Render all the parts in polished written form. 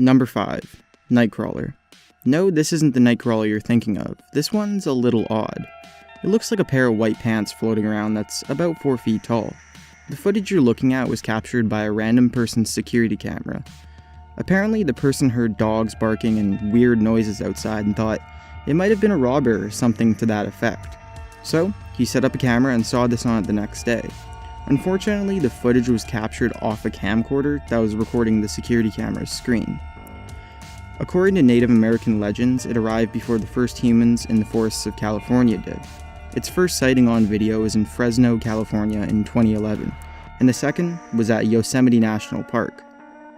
Number 5. Nightcrawler. No, this isn't the Nightcrawler you're thinking of. This one's a little odd. It looks like a pair of white pants floating around that's about 4 feet tall. The footage you're looking at was captured by a random person's security camera. Apparently, the person heard dogs barking and weird noises outside and thought it might have been a robber or something to that effect. So, he set up a camera and saw this on it the next day. Unfortunately, the footage was captured off a camcorder that was recording the security camera's screen. According to Native American legends, it arrived before the first humans in the forests of California did. Its first sighting on video was in Fresno, California in 2011, and the second was at Yosemite National Park.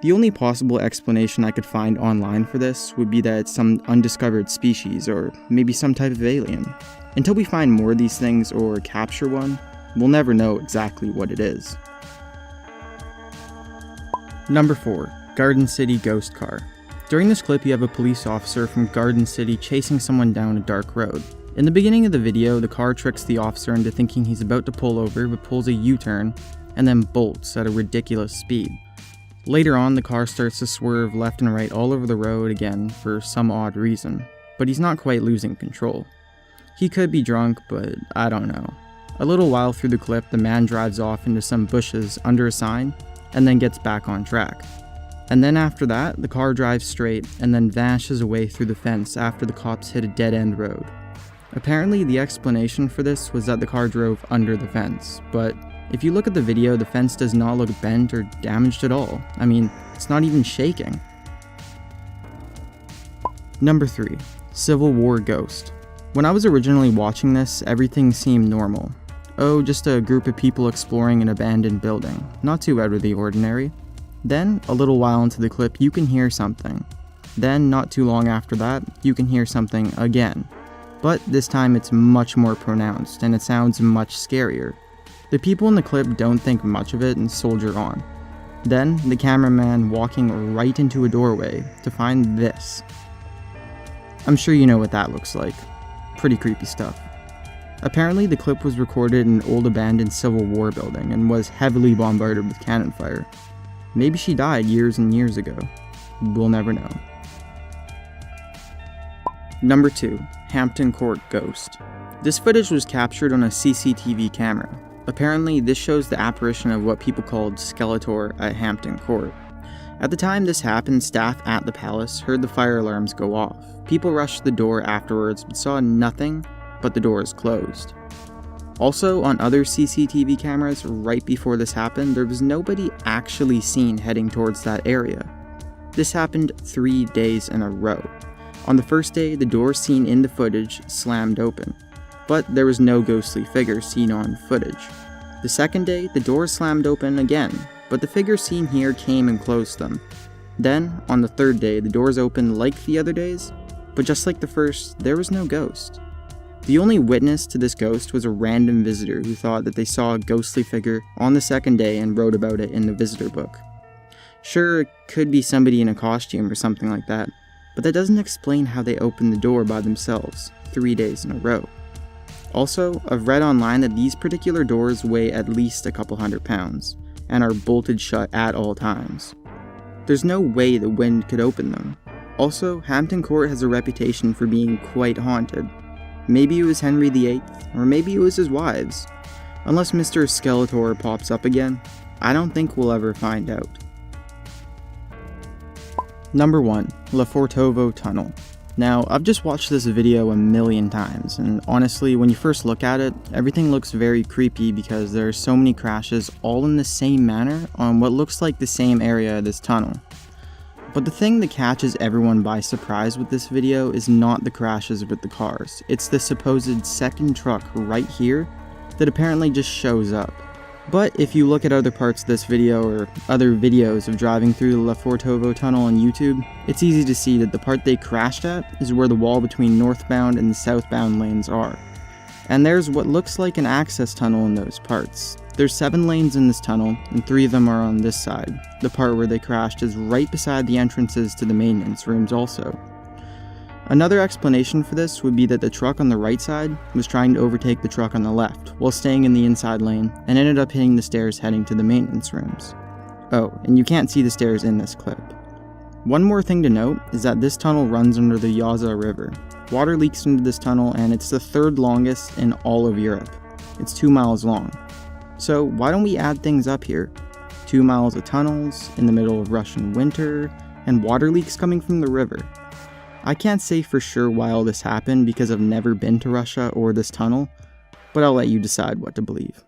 The only possible explanation I could find online for this would be that it's some undiscovered species or maybe some type of alien. Until we find more of these things or capture one, we'll never know exactly what it is. Number 4. Garden City Ghost Car. During this clip, you have a police officer from Garden City chasing someone down a dark road. In the beginning of the video, the car tricks the officer into thinking he's about to pull over but pulls a U-turn and then bolts at a ridiculous speed. Later on, the car starts to swerve left and right all over the road again for some odd reason, but he's not quite losing control. He could be drunk, but I don't know. A little while through the clip, the man drives off into some bushes under a sign and then gets back on track. And then after that, the car drives straight and then vanishes away through the fence after the cops hit a dead-end road. Apparently, the explanation for this was that the car drove under the fence, but if you look at the video, the fence does not look bent or damaged at all. I mean, it's not even shaking. Number 3. Civil War Ghost. When I was originally watching this, everything seemed normal. Oh, just a group of people exploring an abandoned building. Not too out of the ordinary. Then, a little while into the clip, you can hear something. Then, not too long after that, you can hear something again. But this time it's much more pronounced, and it sounds much scarier. The people in the clip don't think much of it and soldier on. Then, the cameraman walking right into a doorway to find this. I'm sure you know what that looks like. Pretty creepy stuff. Apparently, the clip was recorded in an old abandoned Civil War building and was heavily bombarded with cannon fire. Maybe she died years and years ago. We'll never know. Number 2. Hampton Court Ghost. This footage was captured on a CCTV camera. Apparently, this shows the apparition of what people called Skeletor at Hampton Court. At the time this happened, staff at the palace heard the fire alarms go off. People rushed to the door afterwards but saw nothing but the doors closed. Also, on other CCTV cameras right before this happened, there was nobody actually seen heading towards that area. This happened 3 days in a row. On the first day, the door seen in the footage slammed open, but there was no ghostly figure seen on footage. The second day, the door slammed open again, but the figure seen here came and closed them. Then, on the third day, the doors opened like the other days, but just like the first, there was no ghost. The only witness to this ghost was a random visitor who thought that they saw a ghostly figure on the second day and wrote about it in the visitor book. Sure, it could be somebody in a costume or something like that, but that doesn't explain how they opened the door by themselves 3 days in a row. Also, I've read online that these particular doors weigh at least a couple hundred pounds, and are bolted shut at all times. There's no way the wind could open them. Also, Hampton Court has a reputation for being quite haunted. Maybe it was Henry VIII, or maybe it was his wives. Unless Mr. Skeletor pops up again, I don't think we'll ever find out. Number 1. Lefortovo Tunnel. Now, I've just watched this video a million times, and honestly, when you first look at it, everything looks very creepy because there are so many crashes all in the same manner on what looks like the same area of this tunnel. But the thing that catches everyone by surprise with this video is not the crashes with the cars, it's the supposed second truck right here that apparently just shows up. But if you look at other parts of this video or other videos of driving through the Lefortovo Tunnel on YouTube, it's easy to see that the part they crashed at is where the wall between northbound and the southbound lanes are. And there's what looks like an access tunnel in those parts. There's 7 lanes in this tunnel, and 3 of them are on this side. The part where they crashed is right beside the entrances to the maintenance rooms also. Another explanation for this would be that the truck on the right side was trying to overtake the truck on the left while staying in the inside lane and ended up hitting the stairs heading to the maintenance rooms. Oh, and you can't see the stairs in this clip. One more thing to note is that this tunnel runs under the Yaza River. Water leaks into this tunnel and it's the third longest in all of Europe. It's 2 miles long. So why don't we add things up here? 2 miles of tunnels in the middle of Russian winter and water leaks coming from the river. I can't say for sure why all this happened because I've never been to Russia or this tunnel, but I'll let you decide what to believe.